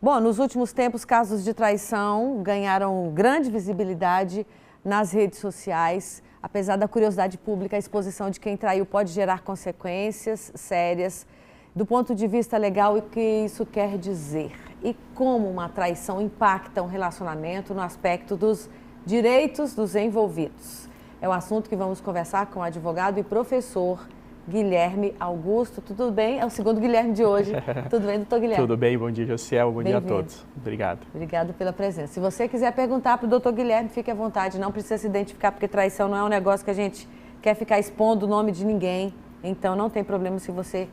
Bom, nos últimos tempos, casos de traição ganharam grande visibilidade nas redes sociais. Apesar da curiosidade pública, a exposição de quem traiu pode gerar consequências sérias. Do ponto de vista legal, o que isso quer dizer? E como uma traição impacta um relacionamento no aspecto dos direitos dos envolvidos? É um assunto que vamos conversar com o advogado e professor Guilherme Augusto. Tudo bem? É o segundo Guilherme de hoje. Tudo bem, doutor Guilherme? Tudo bem, bom dia, Josiel. Bom dia a todos. Obrigado. Obrigado pela presença. Se você quiser perguntar para o doutor Guilherme, fique à vontade. Não precisa se identificar, porque traição não é um negócio que a gente quer ficar expondo o nome de ninguém. Então, não tem problema se você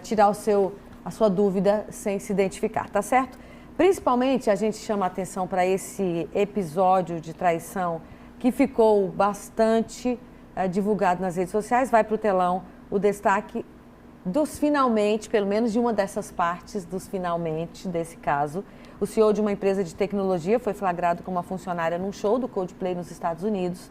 tirar a sua dúvida sem se identificar, tá certo? Principalmente, a gente chama a atenção para esse episódio de traição que ficou bastante divulgado nas redes sociais. Vai para o telão o destaque dos finalmente, pelo menos de uma dessas partes dos finalmente desse caso. O CEO de uma empresa de tecnologia foi flagrado com uma funcionária num show do Coldplay nos Estados Unidos.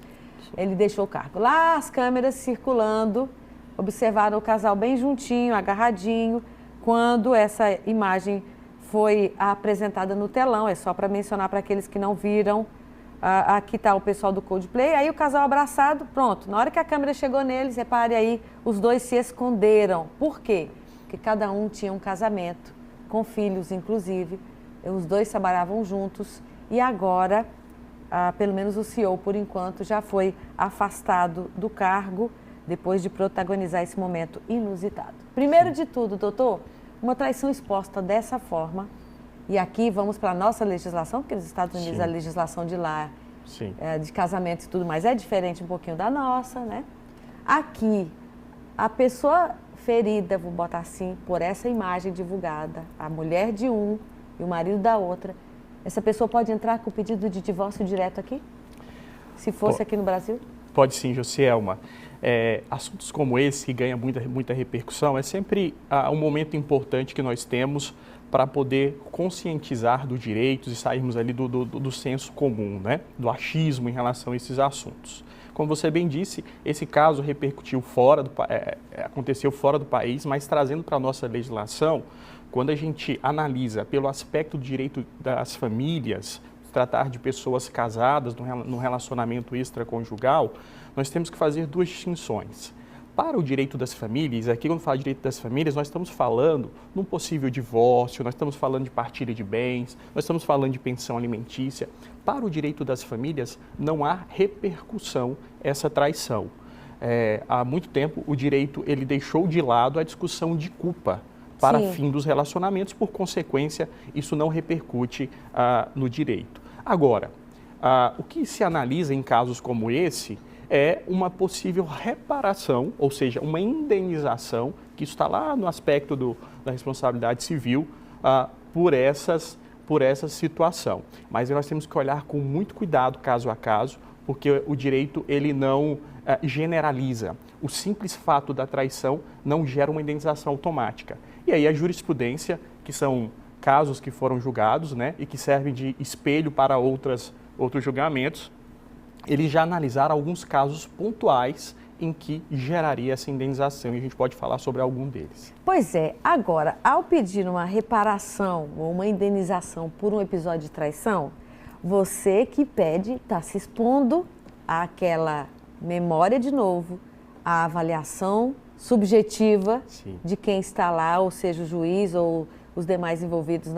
Ele deixou o cargo. Lá as câmeras circulando, observaram o casal bem juntinho, agarradinho, quando essa imagem foi apresentada no telão. É só para mencionar para aqueles que não viram. Aqui está o pessoal do Coldplay, aí o casal abraçado, pronto. Na hora que a câmera chegou neles, repare aí, os dois se esconderam. Por quê? Porque cada um tinha um casamento, com filhos inclusive. Os dois trabalhavam juntos e agora, pelo menos o CEO, por enquanto, já foi afastado do cargo depois de protagonizar esse momento inusitado. Primeiro de tudo, doutor, uma traição exposta dessa forma. E aqui vamos para a nossa legislação, porque nos Estados Unidos Sim. a legislação de lá, de casamento e tudo mais, é diferente um pouquinho da nossa, né? Aqui, a pessoa ferida, vou botar assim, por essa imagem divulgada, a mulher de um e o marido da outra, essa pessoa pode entrar com o pedido de divórcio direto aqui? Se fosse aqui no Brasil? Pode sim, Josielma. Assuntos como esse, que ganham muita repercussão, é sempre um momento importante que nós temos para poder conscientizar dos direitos e sairmos ali do senso comum, né? Do achismo em relação a esses assuntos. Como você bem disse, esse caso repercutiu aconteceu fora do país, mas trazendo para a nossa legislação, quando a gente analisa pelo aspecto do direito das famílias, tratar de pessoas casadas num relacionamento extraconjugal, nós temos que fazer duas distinções. Para o direito das famílias, aqui quando fala de direito das famílias, nós estamos falando num possível divórcio, nós estamos falando de partilha de bens, nós estamos falando de pensão alimentícia. Para o direito das famílias, não há repercussão essa traição. Há muito tempo, o direito ele deixou de lado a discussão de culpa para fim dos relacionamentos, por consequência, isso não repercute no direito. Agora, o que se analisa em casos como esse é uma possível reparação, ou seja, uma indenização, que isso está lá no aspecto da responsabilidade civil, por essa situação. Mas nós temos que olhar com muito cuidado, caso a caso, porque o direito ele não generaliza. O simples fato da traição não gera uma indenização automática. E aí a jurisprudência, que são casos que foram julgados, né, e que servem de espelho para outros julgamentos, eles já analisaram alguns casos pontuais em que geraria essa indenização, e a gente pode falar sobre algum deles. Pois é. Agora, ao pedir uma reparação ou uma indenização por um episódio de traição, você que pede está se expondo àquela memória de novo, à avaliação subjetiva de quem está lá, ou seja, o juiz ou os demais envolvidos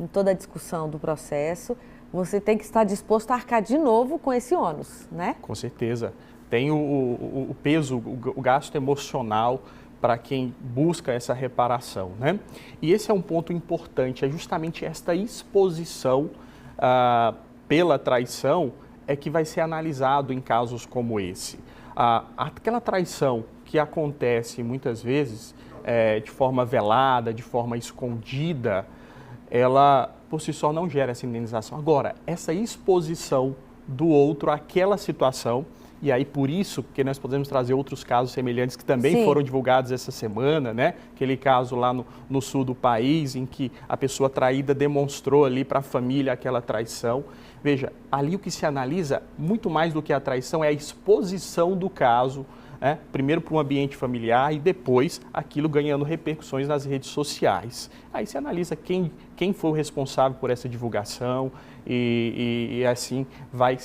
em toda a discussão do processo. Você tem que estar disposto a arcar de novo com esse ônus, né? Com certeza. Tem o peso, o gasto emocional para quem busca essa reparação, né? E esse é um ponto importante, é justamente esta exposição pela traição é que vai ser analisado em casos como esse. Aquela traição que acontece muitas vezes de forma velada, de forma escondida, ela por si só não gera essa indenização. Agora, essa exposição do outro àquela situação, e aí por isso que nós podemos trazer outros casos semelhantes que também foram divulgados essa semana, né? Aquele caso lá no sul do país, em que a pessoa traída demonstrou ali para a família aquela traição. Veja, ali o que se analisa, muito mais do que a traição, é a exposição do caso né? Primeiro para um ambiente familiar e depois aquilo ganhando repercussões nas redes sociais. Aí você analisa quem foi o responsável por essa divulgação e assim vai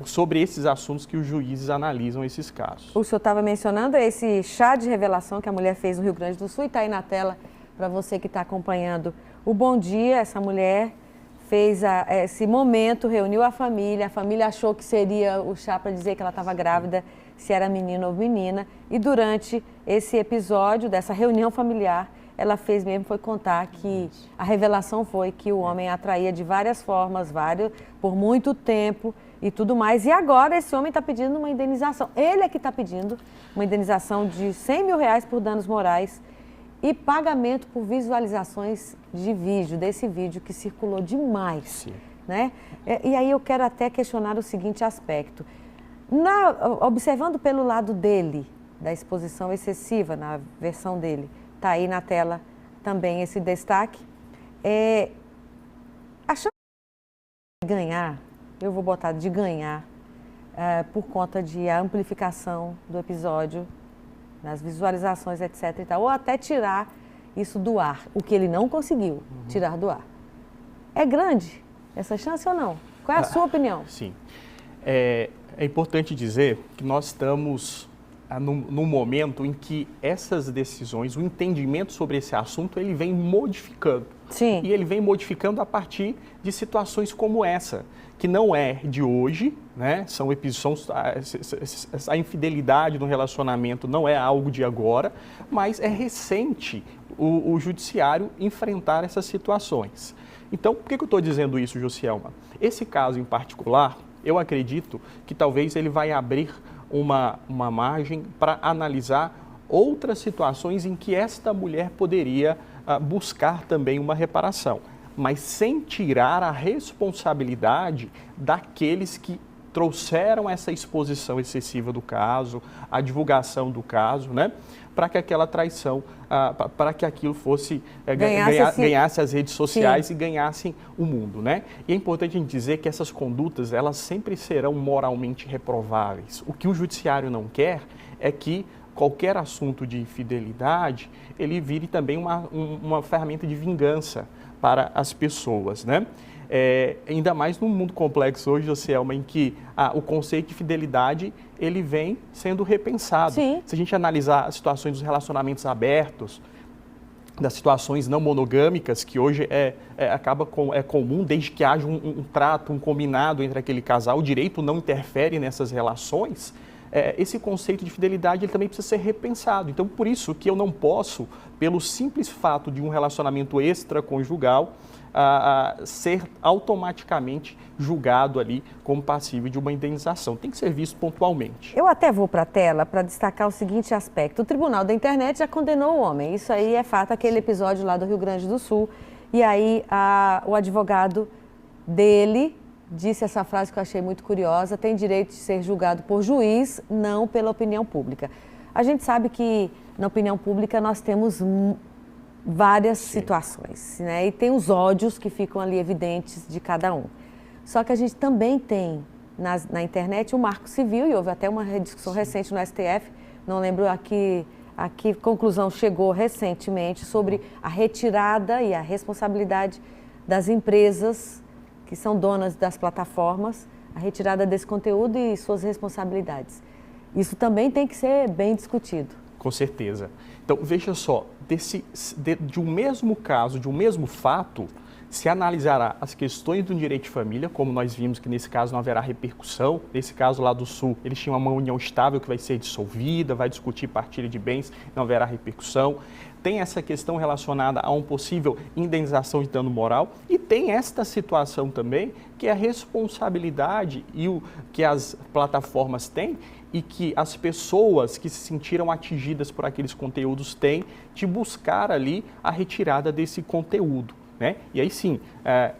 sobre esses assuntos que os juízes analisam esses casos. O senhor estava mencionando esse chá de revelação que a mulher fez no Rio Grande do Sul e está aí na tela para você que está acompanhando o Bom Dia. Essa mulher fez esse momento, reuniu a família achou que seria o chá para dizer que ela estava grávida, se era menino ou menina, e durante esse episódio dessa reunião familiar, ela foi contar que a revelação foi que o homem a atraía de várias formas, por muito tempo e tudo mais. E agora esse homem está pedindo uma indenização. Ele é que está pedindo uma indenização de R$100 mil por danos morais e pagamento por visualizações de vídeo, desse vídeo que circulou demais. Né? E aí eu quero até questionar o seguinte aspecto. Observando pelo lado dele, da exposição excessiva na versão dele, está aí na tela também esse destaque. A chance de ganhar, eu vou botar de ganhar, por conta de amplificação do episódio, nas visualizações, etc. e tal, ou até tirar isso do ar, o que ele não conseguiu tirar do ar. É grande essa chance ou não? Qual é a sua opinião? Sim. É importante dizer que nós estamos num momento em que essas decisões, o entendimento sobre esse assunto, ele vem modificando. Sim. E ele vem modificando a partir de situações como essa, que não é de hoje, né? A infidelidade no relacionamento não é algo de agora, mas é recente o judiciário enfrentar essas situações. Então, por que eu estou dizendo isso, Josielma? Esse caso em particular, eu acredito que talvez ele vai abrir uma margem para analisar outras situações em que esta mulher poderia buscar também uma reparação, mas sem tirar a responsabilidade daqueles que trouxeram essa exposição excessiva do caso, a divulgação do caso, né? Para que aquela traição, para que aquilo fosse ganhasse as redes sociais. Sim. E ganhassem o mundo, né? E é importante a gente dizer que essas condutas, elas sempre serão moralmente reprováveis. O que o judiciário não quer é que qualquer assunto de infidelidade, ele vire também uma ferramenta de vingança para as pessoas, né? Ainda mais num mundo complexo hoje, Josielma, em que o conceito de fidelidade ele vem sendo repensado. Sim. Se a gente analisar as situações dos relacionamentos abertos, das situações não monogâmicas, que hoje é comum, desde que haja um trato, um combinado entre aquele casal, o direito não interfere nessas relações, esse conceito de fidelidade ele também precisa ser repensado. Então, por isso que eu não posso, pelo simples fato de um relacionamento extraconjugal, ser automaticamente julgado ali como passível de uma indenização. Tem que ser visto pontualmente. Eu até vou para a tela para destacar o seguinte aspecto. O Tribunal da Internet já condenou o homem. Isso aí é fato, aquele episódio lá do Rio Grande do Sul. E aí o advogado dele disse essa frase que eu achei muito curiosa: tem direito de ser julgado por juiz, não pela opinião pública. A gente sabe que na opinião pública nós temos várias situações, né? E tem os ódios que ficam ali evidentes de cada um. Só que a gente também tem na internet o marco civil, e houve até uma discussão recente no STF, não lembro a que conclusão chegou recentemente, sobre a retirada e a responsabilidade das empresas que são donas das plataformas, a retirada desse conteúdo e suas responsabilidades. Isso também tem que ser bem discutido. Com certeza. Então, veja só, de um mesmo caso, de um mesmo fato, se analisará as questões do direito de família, como nós vimos que nesse caso não haverá repercussão. Nesse caso lá do Sul, eles tinham uma união estável que vai ser dissolvida, vai discutir partilha de bens, não haverá repercussão. Tem essa questão relacionada a uma possível indenização de dano moral e tem esta situação também, que é a responsabilidade que as plataformas têm e que as pessoas que se sentiram atingidas por aqueles conteúdos têm de buscar ali a retirada desse conteúdo. né? E aí sim,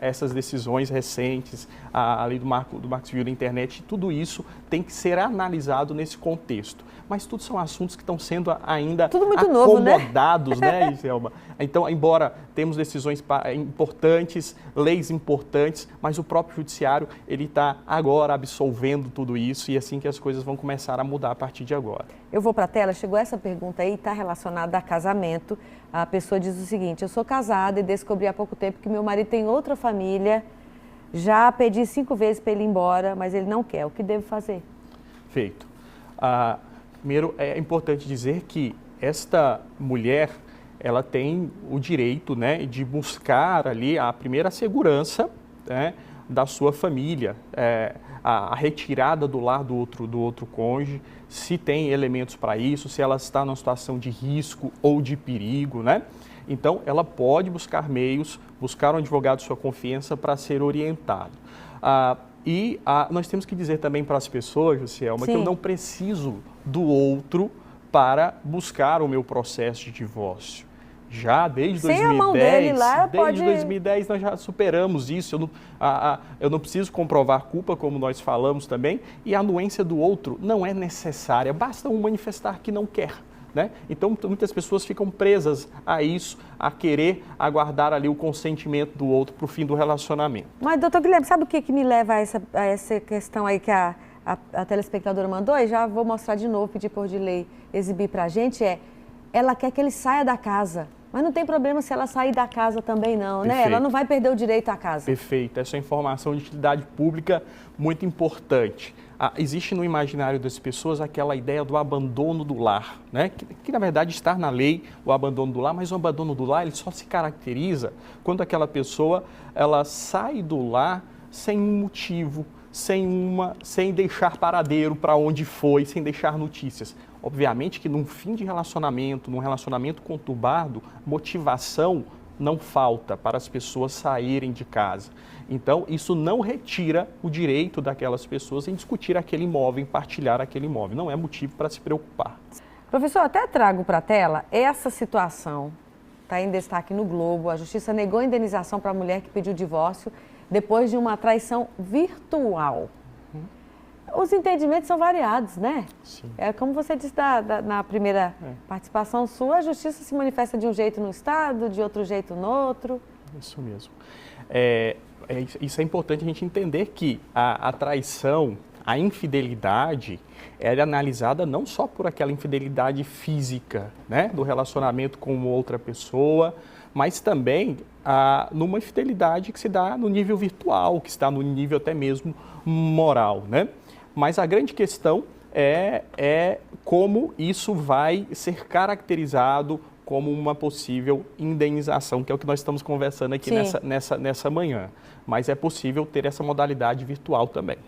essas decisões recentes, a lei do Marco Civil da Internet, tudo isso tem que ser analisado nesse contexto. Mas tudo são assuntos que estão sendo ainda tudo muito acomodados, novo, né, Iselma? Então, embora temos decisões importantes, leis importantes, mas o próprio judiciário, ele está agora absolvendo tudo isso e assim que as coisas vão começar a mudar a partir de agora. Eu vou para a tela, chegou essa pergunta aí, está relacionada a casamento. A pessoa diz o seguinte: eu sou casada e descobri há pouco tempo que meu marido tem outra família, já pedi 5 vezes para ele ir embora, mas ele não quer. O que devo fazer? Feito. Primeiro, é importante dizer que esta mulher, ela tem o direito, né, de buscar ali a primeira segurança, né, da sua família, a retirada do lar do outro cônjuge, se tem elementos para isso, se ela está numa situação de risco ou de perigo, né? Então, ela pode buscar buscar um advogado de sua confiança para ser orientado. Nós temos que dizer também para as pessoas, Josielma, que eu não preciso do outro para buscar o meu processo de divórcio. Já desde 2010 nós já superamos isso. Eu não preciso comprovar culpa, como nós falamos também, e a anuência do outro não é necessária, basta um manifestar que não quer. Né? Então, muitas pessoas ficam presas a isso, a querer aguardar ali o consentimento do outro para o fim do relacionamento. Mas, doutor Guilherme, sabe o que me leva a essa questão aí que a telespectadora mandou? E já vou mostrar de novo, pedir por de lei exibir para a gente, ela quer que ele saia da casa. Mas não tem problema se ela sair da casa também não, Perfeito. Né? Ela não vai perder o direito à casa. Perfeito. Essa é uma informação de utilidade pública muito importante. Existe no imaginário das pessoas aquela ideia do abandono do lar, né? Que na verdade está na lei, o abandono do lar, mas o abandono do lar ele só se caracteriza quando aquela pessoa ela sai do lar sem um motivo, sem deixar paradeiro para onde foi, sem deixar notícias. Obviamente que num fim de relacionamento, num relacionamento conturbado, motivação não falta para as pessoas saírem de casa. Então, isso não retira o direito daquelas pessoas em discutir aquele imóvel, em partilhar aquele imóvel. Não é motivo para se preocupar. Professor, até trago para a tela essa situação. Está em destaque no Globo. A Justiça negou a indenização para a mulher que pediu divórcio depois de uma traição virtual. Os entendimentos são variados, né? Sim. Como você disse na primeira participação sua, a justiça se manifesta de um jeito no Estado, de outro jeito no outro. Isso mesmo. Isso é importante a gente entender que a traição, a infidelidade, ela é analisada não só por aquela infidelidade física, né, do relacionamento com outra pessoa, mas também numa infidelidade que se dá no nível virtual, que está no nível até mesmo moral, né? Mas a grande questão é como isso vai ser caracterizado como uma possível indenização, que é o que nós estamos conversando aqui nessa manhã. Mas é possível ter essa modalidade virtual também.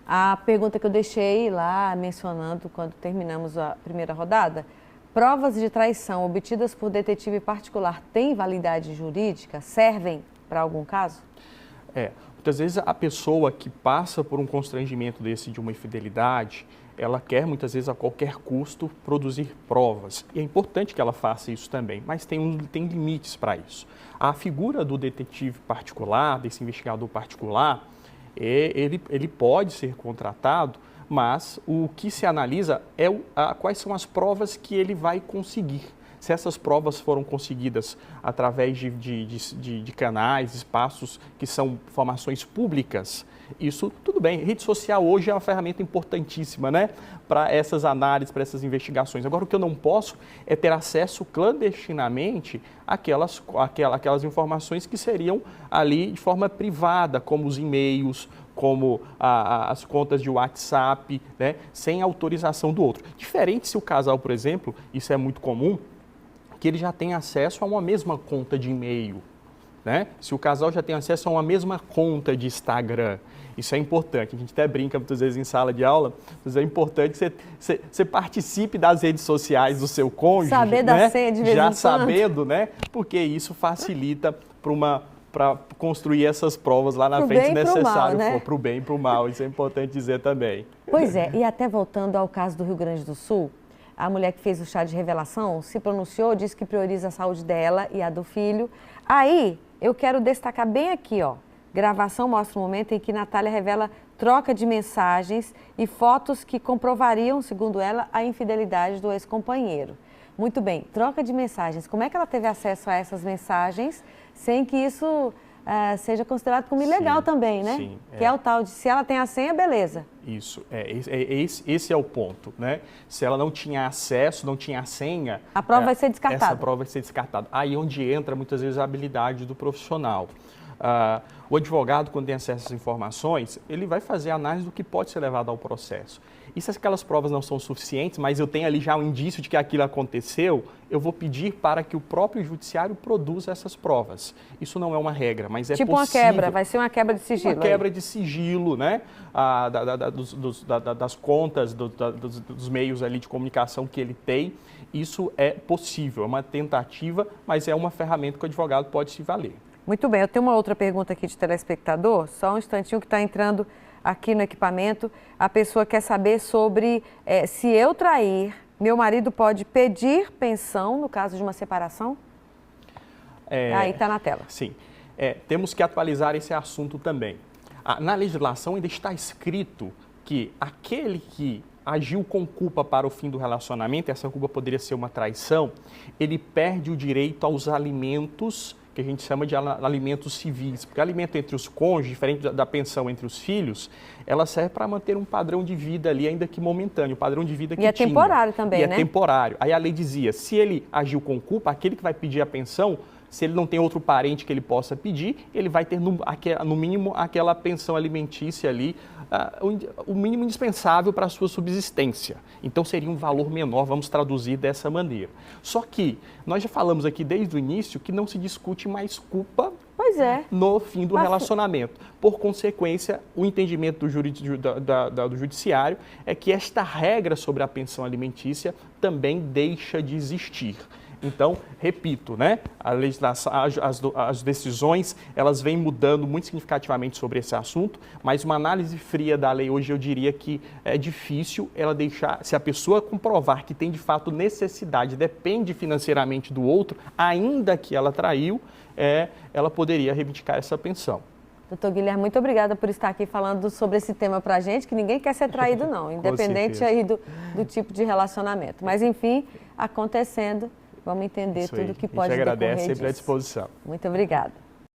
A pergunta que eu deixei lá mencionando quando terminamos a primeira rodada, provas de traição obtidas por detetive particular têm validade jurídica? Servem para algum caso? Muitas vezes a pessoa que passa por um constrangimento desse de uma infidelidade, ela quer muitas vezes a qualquer custo produzir provas. E é importante que ela faça isso também, mas tem limites para isso. A figura do detetive particular, desse investigador particular, ele pode ser contratado, mas o que se analisa é quais são as provas que ele vai conseguir. Se essas provas foram conseguidas através de canais, espaços que são informações públicas, isso tudo bem. Rede social hoje é uma ferramenta importantíssima, né, para essas análises, para essas investigações. Agora, o que eu não posso é ter acesso clandestinamente àquelas informações que seriam ali de forma privada, como os e-mails, como as contas de WhatsApp, né, sem autorização do outro. Diferente se o casal, por exemplo, isso é muito comum, que ele já tem acesso a uma mesma conta de e-mail, né? Se o casal já tem acesso a uma mesma conta de Instagram, isso é importante. A gente até brinca muitas vezes em sala de aula, mas é importante que você participe das redes sociais do seu cônjuge, saber né? da senha de vez em quando. Já sabendo, né? Porque isso facilita para construir essas provas lá na frente, se necessário for, para o bem e para o mal. Isso é importante dizer também. Pois é, e até voltando ao caso do Rio Grande do Sul, a mulher que fez o chá de revelação se pronunciou, disse que prioriza a saúde dela e a do filho. Aí, eu quero destacar bem aqui, ó. Gravação mostra o momento em que Natália revela troca de mensagens e fotos que comprovariam, segundo ela, a infidelidade do ex-companheiro. Muito bem, troca de mensagens. Como é que ela teve acesso a essas mensagens sem que isso seja considerado como ilegal também, né? Sim, que é o tal de, se ela tem a senha, beleza. Isso, esse é o ponto, né? Se ela não tinha acesso, não tinha a senha... A prova vai ser descartada. Essa prova vai ser descartada. Aí onde entra, muitas vezes, a habilidade do profissional. O advogado, quando tem acesso às informações, ele vai fazer a análise do que pode ser levado ao processo. E se aquelas provas não são suficientes, mas eu tenho ali já um indício de que aquilo aconteceu, eu vou pedir para que o próprio judiciário produza essas provas. Isso não é uma regra, mas é possível. Tipo uma quebra, vai ser uma quebra de sigilo. Uma quebra de sigilo, né? Das contas, dos meios ali de comunicação que ele tem. Isso é possível, é uma tentativa, mas é uma ferramenta que o advogado pode se valer. Muito bem, eu tenho uma outra pergunta aqui de telespectador, só um instantinho que está entrando aqui no equipamento. A pessoa quer saber sobre se eu trair, meu marido pode pedir pensão no caso de uma separação? Aí está na tela. Sim, temos que atualizar esse assunto também. Na legislação ainda está escrito que aquele que agiu com culpa para o fim do relacionamento, essa culpa poderia ser uma traição, ele perde o direito aos alimentos que a gente chama de alimentos civis, porque alimento entre os cônjuges, diferente da pensão entre os filhos, ela serve para manter um padrão de vida ali, ainda que momentâneo, o padrão de vida que tinha. E é temporário também, né? E é temporário. Aí a lei dizia, se ele agiu com culpa, aquele que vai pedir a pensão, se ele não tem outro parente que ele possa pedir, ele vai ter, no mínimo, aquela pensão alimentícia ali, o mínimo indispensável para a sua subsistência. Então, seria um valor menor, vamos traduzir dessa maneira. Só que nós já falamos aqui desde o início que não se discute mais culpa no fim do relacionamento. Por consequência, o entendimento do judiciário é que esta regra sobre a pensão alimentícia também deixa de existir. Então, repito, né? A legislação, as decisões, elas vêm mudando muito significativamente sobre esse assunto, mas uma análise fria da lei hoje, eu diria que é difícil ela deixar, se a pessoa comprovar que tem de fato necessidade, depende financeiramente do outro, ainda que ela traiu, ela poderia reivindicar essa pensão. Doutor Guilherme, muito obrigada por estar aqui falando sobre esse tema pra gente, que ninguém quer ser traído não, independente aí do tipo de relacionamento. Mas enfim, acontecendo, vamos entender tudo que pode decorrer disso. A gente agradece, sempre à disposição. Muito obrigada.